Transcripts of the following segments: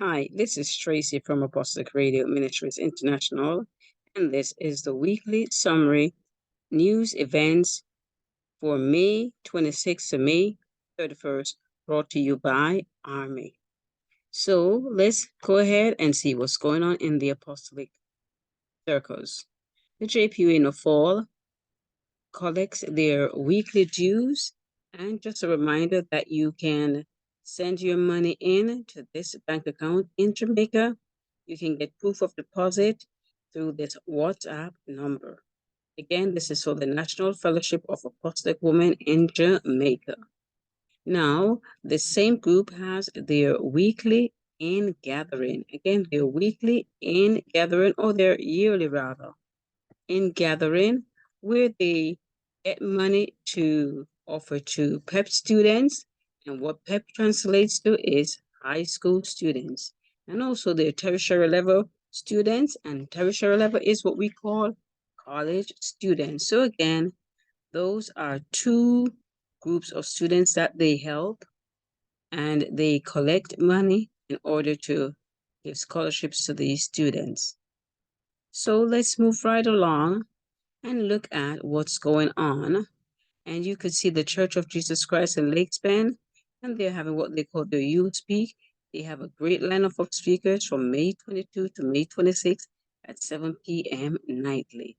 Hi, this is Tracy from Apostolic Radio Ministries International, and this is the weekly summary news events for May 26th to May 31st, brought to you by ARMI. So let's go ahead and see what's going on in the Apostolic circles. The JPU in the fall collects their weekly dues, and just a reminder that you can send your money in to this bank account in Jamaica. You can get proof of deposit through this WhatsApp number. Again, this is for the National Fellowship of Apostolic Women in Jamaica. Now, the same group has their weekly in gathering. Again, their weekly in gathering, or their yearly rather, in gathering, where they get money to offer to PEP students. And what PEP translates to is high school students, and also their tertiary level students. And tertiary level is what we call college students. So again, those are two groups of students that they help, and they collect money in order to give scholarships to these students. So let's move right along and look at what's going on. And you could see the Church of Jesus Christ in Lakespan, and they're having what they call their Youth Speak. They have a great lineup of speakers from May 22 to May 26 at 7 p.m. nightly.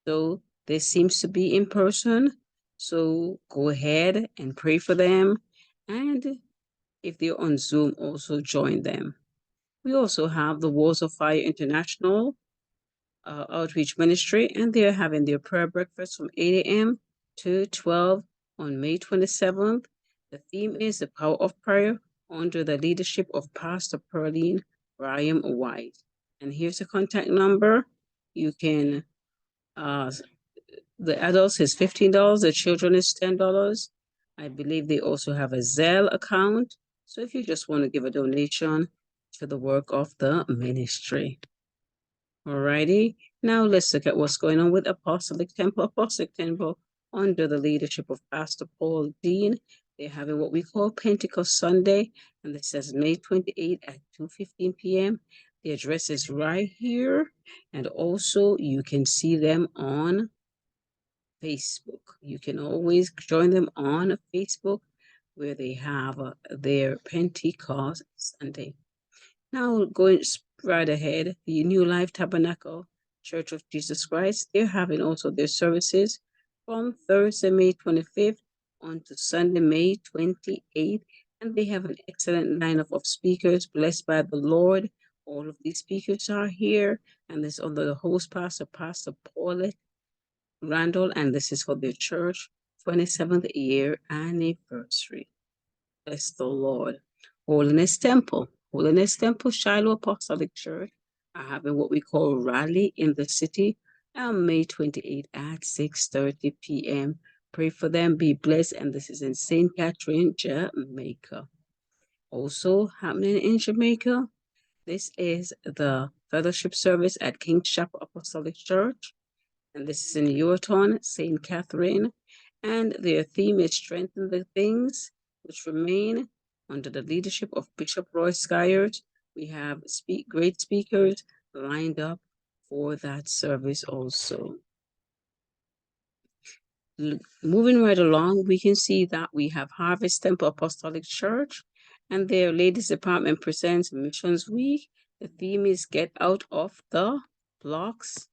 So this seems to be in person. So go ahead and pray for them. And if they're on Zoom, also join them. We also have the Walls of Fire International Outreach Ministry, and they're having their prayer breakfast from 8 a.m. to 12 on May 27th. The theme is the power of prayer under the leadership of Pastor Pearline Graham White. And here's the contact number. You can, the adults is $15, the children is $10. I believe they also have a Zelle account. So if you just want to give a donation to the work of the ministry. Alrighty, now let's look at what's going on with Apostolic Temple. Apostolic Temple, under the leadership of Pastor Paul Dean, they're having what we call Pentecost Sunday, and this says May 28 at 2:15 p.m. The address is right here, and also you can see them on Facebook. You can always join them on Facebook, where they have their Pentecost Sunday. Now, going right ahead, the New Life Tabernacle Church of Jesus Christ, they're having also their services from Thursday, May 25th on to Sunday, May 28th. And they have an excellent lineup of speakers blessed by the Lord. All of these speakers are here, and this under the host pastor, Pastor Paulette Randall, and this is for their church 27th year anniversary. Bless the Lord. Holiness Temple Shiloh Apostolic Church are having what we call Rally in the City on May 28 at 6:30 p.m. Pray for them, be blessed, and this is in St. Catherine, Jamaica. Also happening in Jamaica, this is the fellowship service at King's Chapel Apostolic Church, and this is in Yorton, St. Catherine, and their theme is Strengthen the Things Which Remain. Under the leadership of Bishop Roy Skyers, we have great speakers lined up for that service also. Moving right along, we can see that we have Harvest Temple Apostolic Church, and their ladies department presents Missions Week. The theme is Get Out of the Blocks,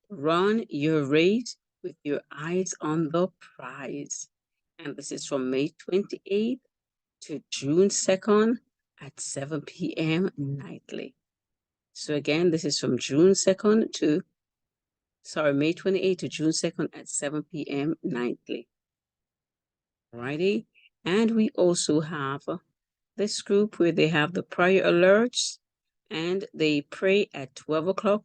Run Your Race with Your Eyes on the Prize. And this is from May 28th to June 2nd at 7 p.m. nightly. So again, this is from May 28th to June 2nd at 7 p.m. nightly. Alrighty. And we also have this group where they have the prayer alerts, and they pray at 12 o'clock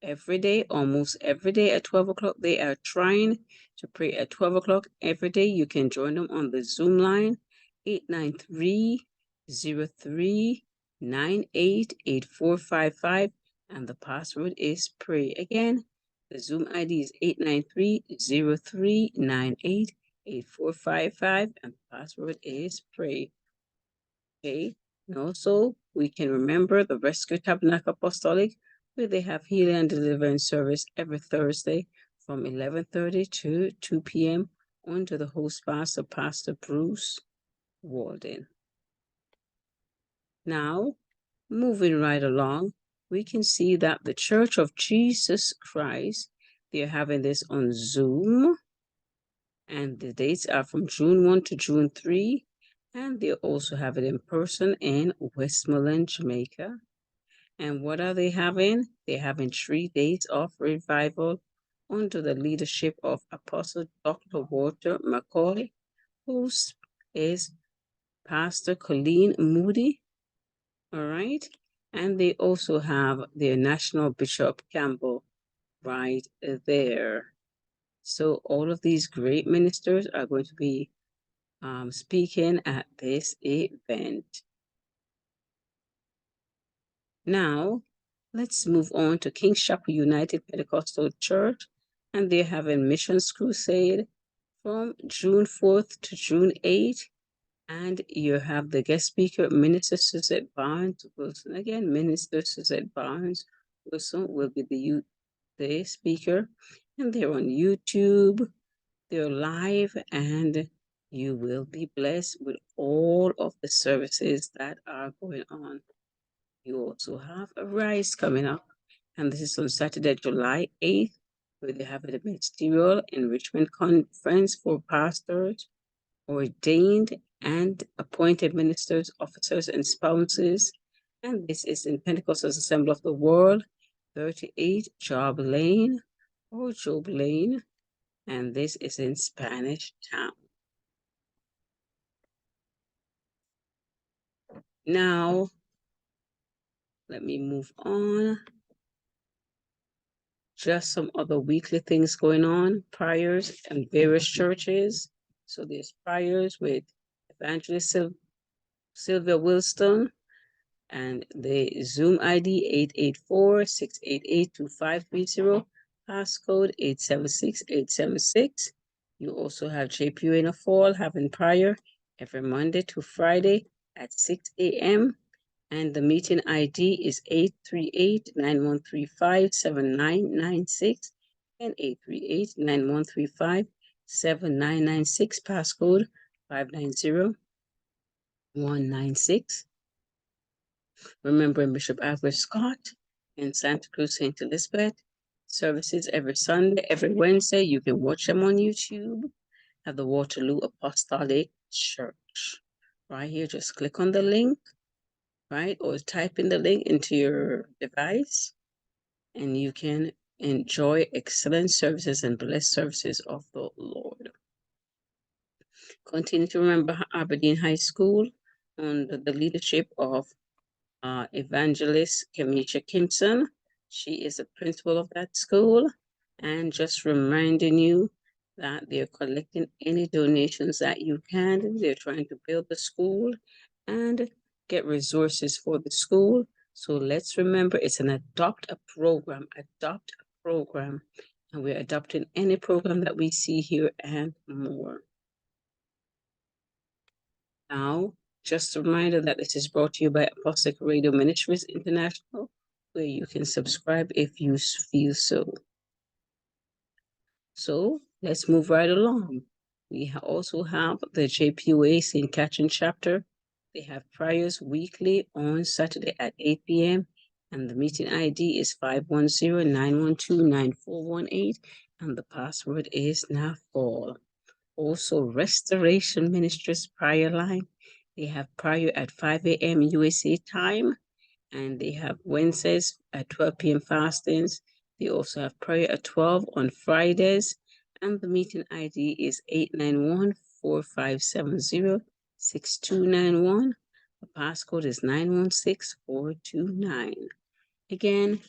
every day, almost every day at 12 o'clock. They are trying to pray at 12 o'clock every day. You can join them on the Zoom line, 893-0398-8455, and the password is pray. Again, the Zoom ID is 893-0398-8455, and the password is pray. Okay, And also, we can remember the Rescue Tabernacle Apostolic, where they have healing and deliverance service every Thursday from 11:30 to 2 p.m. under the host pastor, Pastor Bruce Walden. Now, moving right along, we can see that the Church of Jesus Christ, they're having this on Zoom, and the dates are from June 1 to June 3, and they also have it in person in Westmoreland, Jamaica. And what are they having? They're having 3 days of revival under the leadership of Apostle Dr. Walter McCoy, who is Pastor Colleen Moody. All right. And they also have their National Bishop Campbell right there. So all of these great ministers are going to be speaking at this event. Now, let's move on to King's Chapel United Pentecostal Church, and they're having Missions Crusade from June 4th to June 8th. And you have the guest speaker, Minister Suzette Barnes Wilson. Again, Minister Suzette Barnes Wilson will be the speaker. And they're on YouTube, they're live, and you will be blessed with all of the services that are going on. You also have a Rise coming up, and this is on Saturday, July 8th, where they have a ministerial enrichment conference for pastors, ordained and appointed ministers, officers, and spouses. And this is in Pentecostal Assembly of the World, 38 Job Lane, and this is in Spanish Town. Now, let me move on. Just some other weekly things going on, prayers and various churches. So there's prayers with Evangelist Sylvia Wilston, and the Zoom ID 884-688-2530, passcode 876876. You also have JPU in the fall having prayer every Monday to Friday at 6 a.m. And the meeting ID is 838-9135-7996 and 838-9135-7996, passcode 590196. Remembering Bishop Albert Scott in Santa Cruz, St. Elizabeth. Services every Sunday, every Wednesday. You can watch them on YouTube at the Waterloo Apostolic Church. Right here, just click on the link, right? Or type in the link into your device, and you can enjoy excellent services and blessed services of the Lord. Continue to remember Aberdeen High School under the leadership of Evangelist Kamisha Kimpson. She is the principal of that school, and just reminding you that they're collecting any donations that you can. They're trying to build the school and get resources for the school. So let's remember, it's an adopt a program, and we're adopting any program that we see here and more. Now, just a reminder that this is brought to you by Apostolic Radio Ministries International, where you can subscribe if you feel so. So let's move right along. We also have the JPUA St. Catherine chapter. They have prayers weekly on Saturday at 8 p.m. And the meeting ID is 510-912-9418. And the password is NAFAL. Also, Restoration Ministries prayer line. They have prayer at 5 a.m. USA time, and they have Wednesdays at 12 p.m. fastings. They also have prayer at 12 on Fridays, and the meeting ID is 891-4570-6291. The passcode is 916429. Again,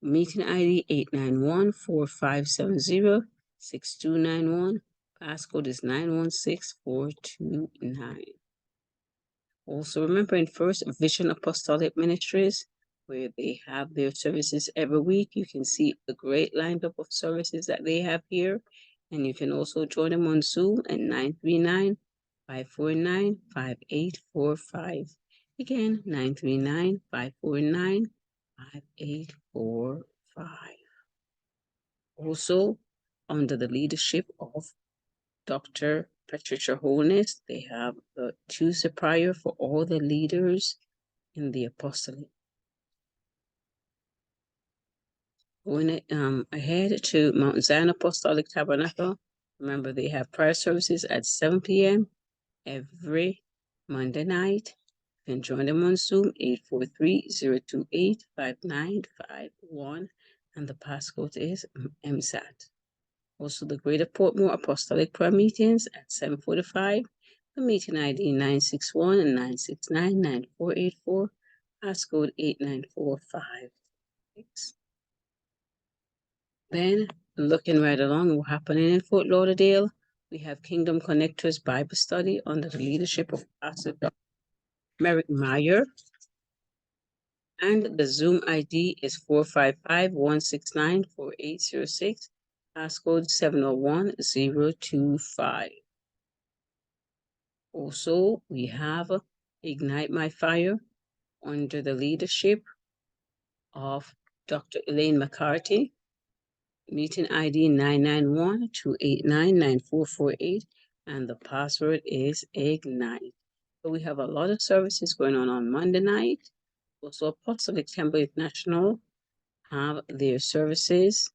meeting ID 891-4570-6291. Passcode is 916429. Also remember in First Vision Apostolic Ministries, where they have their services every week. You can see the great lineup of services that they have here. And you can also join them on Zoom at 939-549-5845. Again, 939-549-5845. Also, under the leadership of Dr. Patricia Holness, they have the Tuesday prayer for all the leaders in the Apostolic. Going ahead to Mount Zion Apostolic Tabernacle, remember they have prayer services at 7 p.m. every Monday night. You can join them on Zoom, 843-028-5951, and the passcode is MSAT. Also, the Greater Portmore Apostolic Prayer Meetings at 7:45. The meeting ID 961 and 969-9484, passcode 89456. Then, looking right along, what's happening in Fort Lauderdale, we have Kingdom Connectors Bible Study under the leadership of Pastor Dr. Merrick Meyer. And the Zoom ID is 455-169-4806, passcode 701025. Also, we have Ignite My Fire under the leadership of Dr. Elaine McCarthy. Meeting ID 991-289-9448, and the password is Ignite. So we have a lot of services going on Monday night. Also, Apostolic Temple International have their services,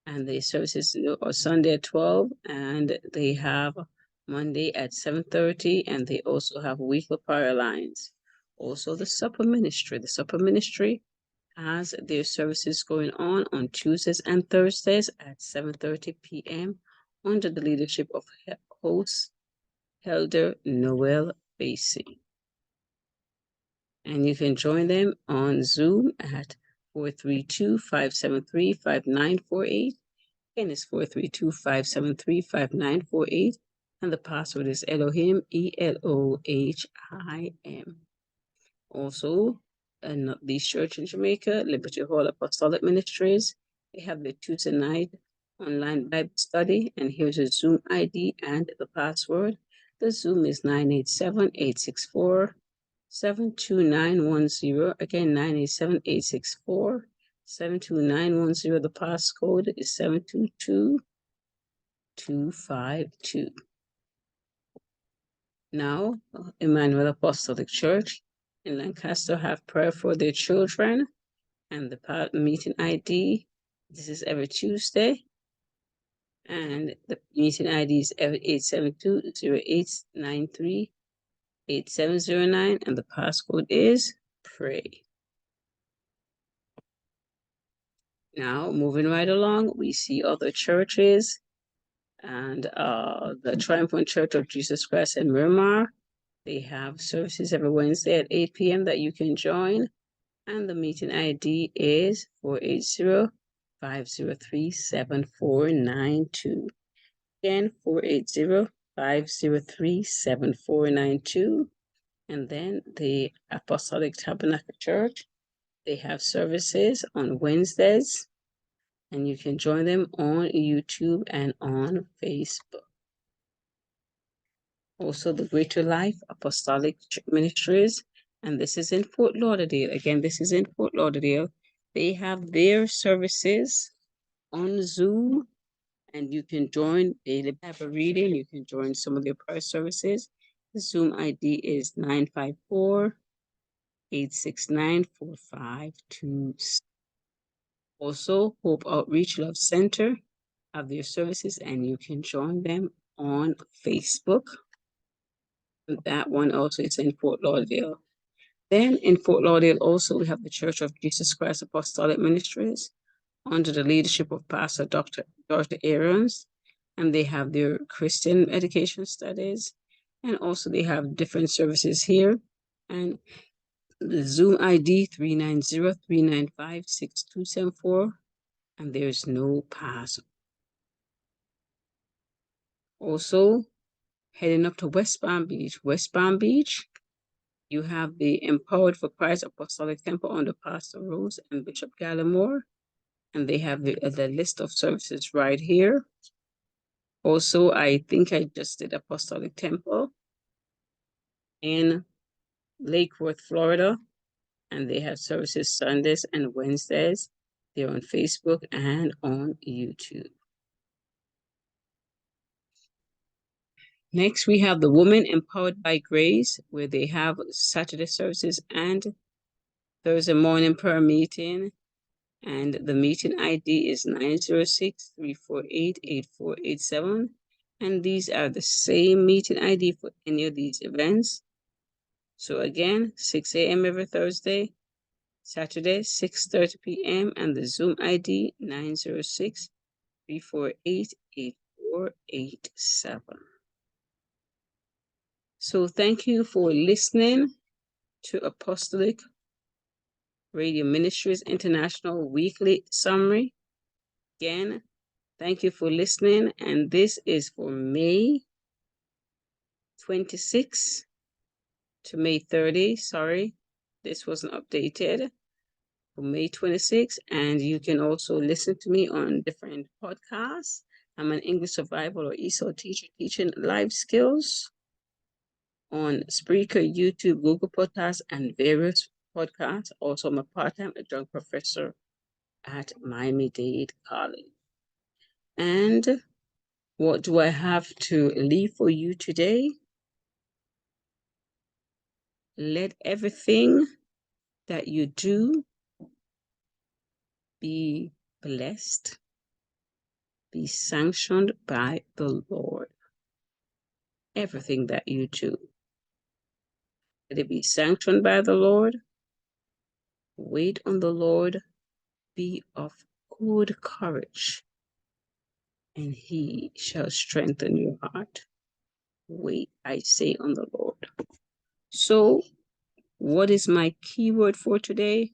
and the services are Sunday at 12, and they have Monday at 7:30, and they also have weekly prayer lines. Also, the Supper Ministry. The Supper Ministry has their services going on Tuesdays and Thursdays at 7:30 p.m. under the leadership of host Elder Noel Basie. And you can join them on Zoom at 432-573-5948. Again, it's 432-573-5948. And the password is Elohim, Elohim. Also, the church in Jamaica, Liberty Hall Apostolic Ministries, they have the Tuesday night online Bible study. And here's a Zoom ID and the password. The Zoom is 987-864-72910. Again, 987-864-72910. The passcode is 722252. Now, Emmanuel Apostolic Church in Lancaster have prayer for their children, and the meeting ID, this is every Tuesday, and the meeting ID is 872-0893-8709, and the passcode is PRAY. Now, moving right along, we see other churches, and the Triumphant Church of Jesus Christ in Miramar. They have services every Wednesday at 8 p.m. that you can join. And the meeting ID is 480-503-7492. Again, 480-503-7492. And then the Apostolic Tabernacle Church, they have services on Wednesdays, and you can join them on YouTube and on Facebook. Also, the Greater Life Apostolic Ministries, and this is in Fort Lauderdale. Again, this is in Fort Lauderdale. They have their services on Zoom, and you can join daily Bible reading. You can join some of their prayer services. The Zoom ID is 954-869-4526. Also, Hope Outreach Love Center have their services, and you can join them on Facebook. That one also is in Fort Lauderdale. Then in Fort Lauderdale also we have the Church of Jesus Christ Apostolic Ministries under the leadership of Pastor Dr. Aarons, and they have their Christian education studies, and also they have different services here. And the Zoom ID 390-395-6274, and there's no pass. Also, heading up to West Palm Beach, you have the Empowered for Christ Apostolic Temple under Pastor Rose and Bishop Gallimore, and they have the list of services right here. Also, I think I just did Apostolic Temple in Lake Worth, Florida, and they have services Sundays and Wednesdays. They're on Facebook and on YouTube. Next, we have the Woman Empowered by Grace, where they have Saturday services and Thursday morning prayer meeting. And the meeting ID is 906-348-8487. And these are the same meeting ID for any of these events. So again, 6 a.m. every Thursday, Saturday, 6:30 p.m. and the Zoom ID 906-348-8487. So thank you for listening to Apostolic Radio Ministries International Weekly Summary. Again, thank you for listening, and this is for May 26 to May 30. Sorry, this wasn't updated. For May 26, and you can also listen to me on different podcasts. I'm an English survival or ESOL teacher teaching life skills on Spreaker, YouTube, Google Podcasts, and various podcasts. Also, I'm a part-time adjunct professor at Miami-Dade College. And what do I have to leave for you today? Let everything that you do be blessed, be sanctioned by the Lord. Everything that you do, let it be sanctioned by the Lord. Wait on the Lord, be of good courage, and he shall strengthen your heart. Wait, I say, on the Lord. So, what is my keyword for today?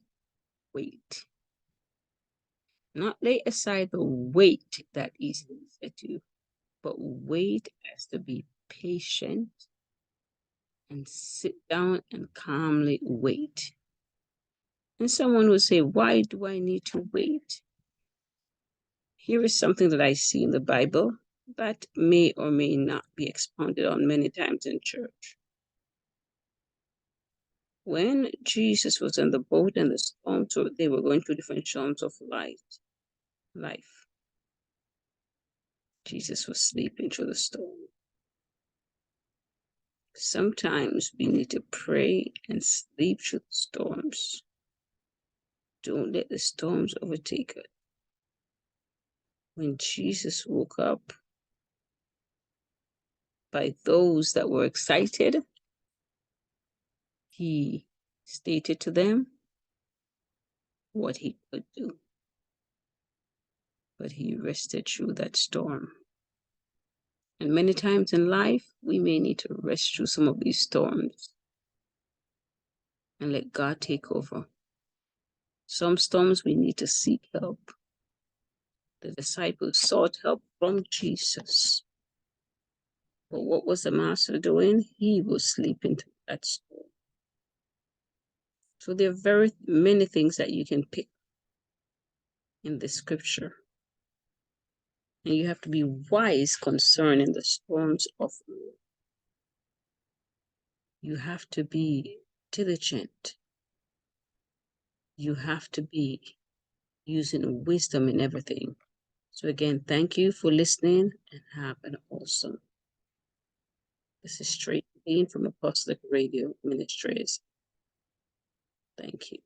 Wait. Not lay aside the weight that easily besets you, but wait as to be patient and sit down and calmly wait. And someone will say, why do I need to wait? Here is something that I see in the Bible that may or may not be expounded on many times in church. When Jesus was in the boat and the storm, so they were going through different storms of life. Jesus was sleeping through the storm. Sometimes we need to pray and sleep through the storms. Don't let the storms overtake us. When Jesus woke up, by those that were excited, he stated to them what he could do. But he rested through that storm. And many times in life, we may need to rest through some of these storms and let God take over. Some storms we need to seek help. The disciples sought help from Jesus. But what was the master doing? He was sleeping through that storm. So there are very many things that you can pick in the scripture. And you have to be wise concerning the storms of life. You have to be diligent. You have to be using wisdom in everything. So again, thank you for listening and have an awesome. This is Straight Being from Apostolic Radio Ministries. Thank you.